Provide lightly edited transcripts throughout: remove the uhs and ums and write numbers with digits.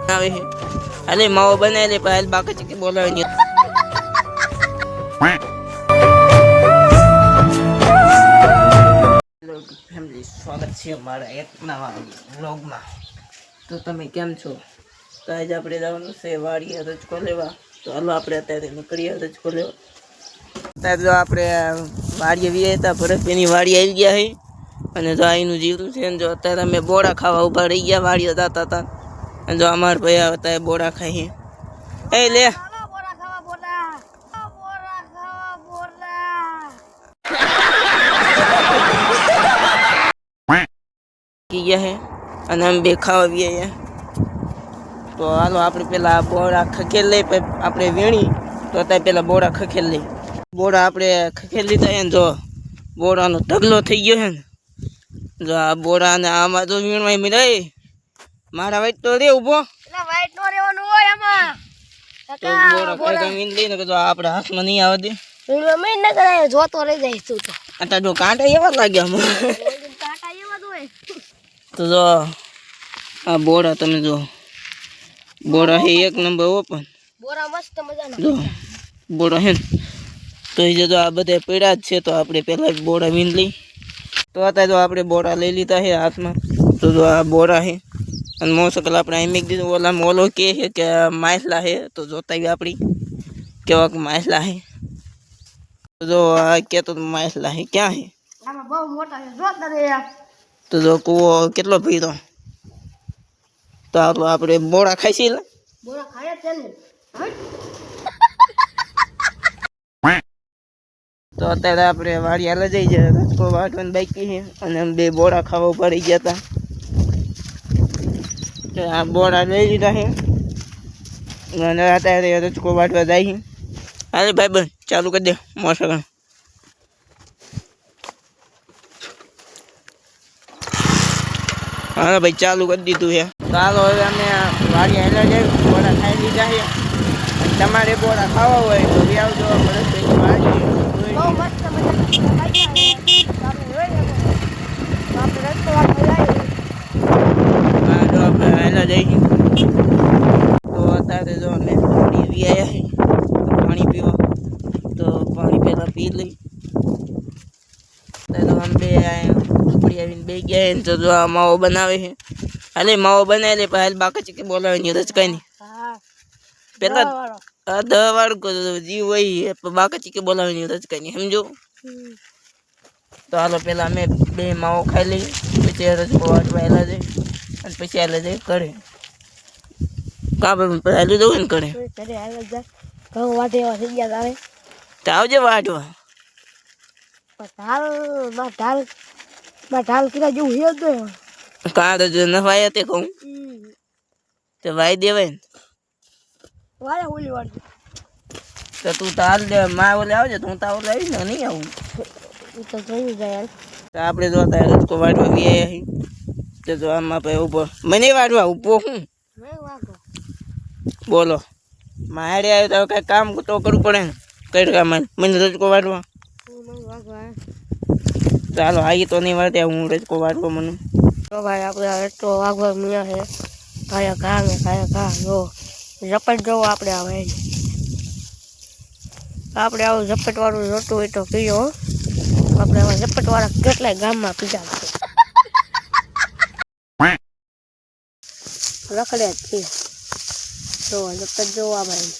આવે છે અલે માવો બનાવી લે પહેલ બાકી ચીકી બોલાવી ફેમિલી સ્વાગત છે મારા એક નવા વ્લોગમાં તો તમે કેમ છો તો આજે આપણે જવાનું છે વાડીએ રજકો લેવા તો હાલો આપણે અત્યારે નીકળીએ રજકો લેવા અત્યારે જો આપણે વાડીએ વીએ હતા ભરતભાઈની વાડી આવી ગયા છે અને જો અહીંનું જીવતું છે ને જો અત્યારે અમે બોડા ખાવા ઊભા રહી ગયા વાડીએ જતા હતા અને જો અમારા ભાઈ અત્યારે બોડા ખાઈ એ લે ગયા હે અને અમે બે ખાવા આવીએ તો હાલો આપણે પેલા બોડા ખખેલ લઈ આપણે વીણી તો અત્યારે પેલા બોડા ખખેલ લઈ બોડા આપણે ખખેલ લીધા હે ને જો બોડાનો ઢગલો થઈ ગયો હે ને જો આ બોડા ને આમાં તો વીણવાય મિલે મારા વાઈટ તો રે ઉભો વાઈટ નો રેવાનું હોય આમાં તો બોડા કઈ વીણ લઈને કે જો આપણે હાથમાં નહીં આવે દે મેં ન કરાય જોતો રહી જાય તું તો આ જો કાંટા એવા લાગ્યા મને કાંટા એવા જ હોય તો જો આ બોડા તમે જો બોડા હે એક નંબર ઓપન બોરા મસ્ત મજાના જો બોડા હે તો એ જો આ બધા પડ્યા જ છે તો આપણે પહેલા બોડા વીણ લઈ તો અત્યારે જો આપણે બોડા લઈ લીધા છે હાથમાં તો જો આ બોડા છે અને મોસકલ આપણે અહીં મેક દીધું ઓલા મોલો કે છે કે માછલા છે તો જોતા આપણી કેવાક માછલા છે તો જો આ કહેતો માછલા છે ક્યાં છે આમાં બહુ મોટા છે જોતા રે તો જો કૂવો કેટલો ભીરો તો આપણે બોડા ખાઈશી લે બોરા ખાય છે ને તો અત્યારે આપણે વાડી હાલે જઈ જાય રજકો વાટવાની બાકી છે અને બે બોડા ખાવા ઉપર રહી ગયા હતા આ બોડા લઈ લીધા છે અને અત્યારે રજકો વાટવા જાય છે હાલે ભાઈ બન ચાલુ કરી દે મોસકલ હા ભાઈ ચાલુ કરી દીધું છે ચાલો હવે અમે વાડી હાલે જાય બોડા ખાઈ લીધા છે તમારે બોડા ખાવા હોય તો બી આવજો ભરતભાઈની વાડી બહુ મસ્ત મજાના આપણે રસ્તો વાળવા જાય હા જો આપણે હાલા જઈએ તો અત્યારે જો અમે વી આવ્યા છે પાણી પીવા તો પાણી પહેલાં પી લઈ તો અમે બે ઉપડી આવીને બે ગયા ને તો જો આ માવો બનાવે છે હાલે માવો બનાવી લે હાલ બાકી ચીકી બોલાવે રજ કઈ નહીં પેલા 10 વાળું જીવ હોય બાકી ચીકી બોલાવે રજ કઈ નહીં સમજો તો હાલો પેલા અમે બે માવો ખાઈ લઈએ પછી રજકો વાટવા હેલા જાય અને પછી હેલા જાય કરે કાં પહેલું જવું ને કરે ઘઉં વાટે એવા થઈ ગયા તારે તો આવજે વાટવા ઢાલ કીધા જેવું હે જ કાં તો નવાયા તે કહું તો વાઈ દેવાય ને વાળા ઓલી વાળી તો તું તાર દે માં ઓલે આવજે તું તાવ લાવી ને નહીં આવું તો જોયું જાય તો આપણે જોતા રજકો વાટવા બી આવ્યા તો આમાં ભાઈ ઉભો મને વાટવા ઉભો હું બોલો મારે આવ્યો તો કઈ કામ તો કરવું પડે ને કઈ કામ મને રજકો વાટવા ચાલો આવી તો નહીં વાટે હું રજકો વાટવા મને તો ભાઈ આપણે રસ્તો વાગવા મળ્યા છે કાયા ઘા ને કાયા ઘા જો ઝપટ જોવો આપણે આવે આપણે આવું ઝપટ વાળું જોતું હોય તો પીઓ આપણે આવા ઝપટ વાળા કેટલાય ગામમાં પીધા છે રખડે જ છે તો ઝપટ જોવા ભાઈ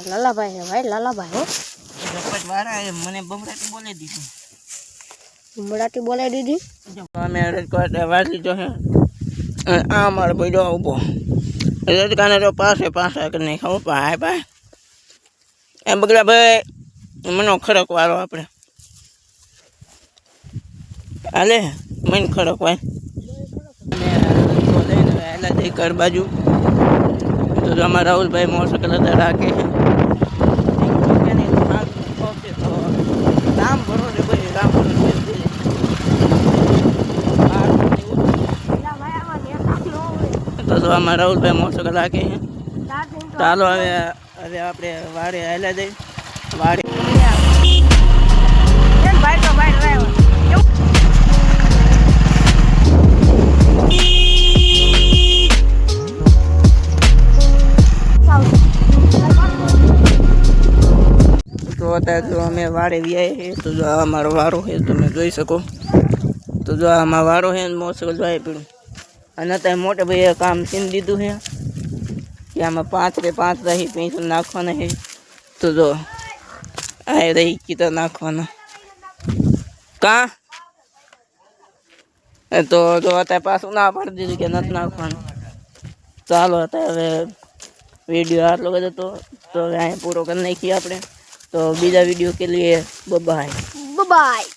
લાલાભાઈ છે ભાઈ લાલાભાઈ હો ઝપટ વાળા મને બમરાટી બોલી દીધું મરાઠી બોલાવી દીધી અમે રજકો વાટ લીધો છે આ મારો ભાઈ ઉભો રજકાને તો પાસે કરીને ખાવ ભાઈ ભાઈ એમ બગડા ભાઈ મનો ખડક વાળો આપણે હાલે મને ખડક ભાઈ હેલા જઈ ઘર બાજુ તો અમારા રાહુલભાઈ મોટરસાઇકલ હતા રાખે રામ ભરો રે ભાઈ રામ ભરો તો અમારા રાહુલભાઈ મોટરસાઇકલ રાખે છે ચાલો હવે આપણે વાડે હેલા જઈ વાડે ભાઈ તો ભાઈ ડ્રાઈવર અમે વારે વ્યાય છે. તો જો આ અમારો વારો છે, તમે જોઈ શકો. તો જો આમાં વારો છે ને મોસલ ભાઈ પીડું. અને અત્યારે મોટે ભાઈએ કામ સીન દીધું છે કે આમાં 5 રહી પૈસા નાખવાના છે. તો જો આ રહી કીધા નાખવાના કા તો જો અત્યારે પાછું ના પાડી દીધું કે નથી નાખવાનું. ચાલો અત્યારે હવે વિડીયો આટલો બધો તો હવે અહીંયા પૂરો કરી નાખીએ આપણે. તો બીજા વિડીયો કે લીએ બાય.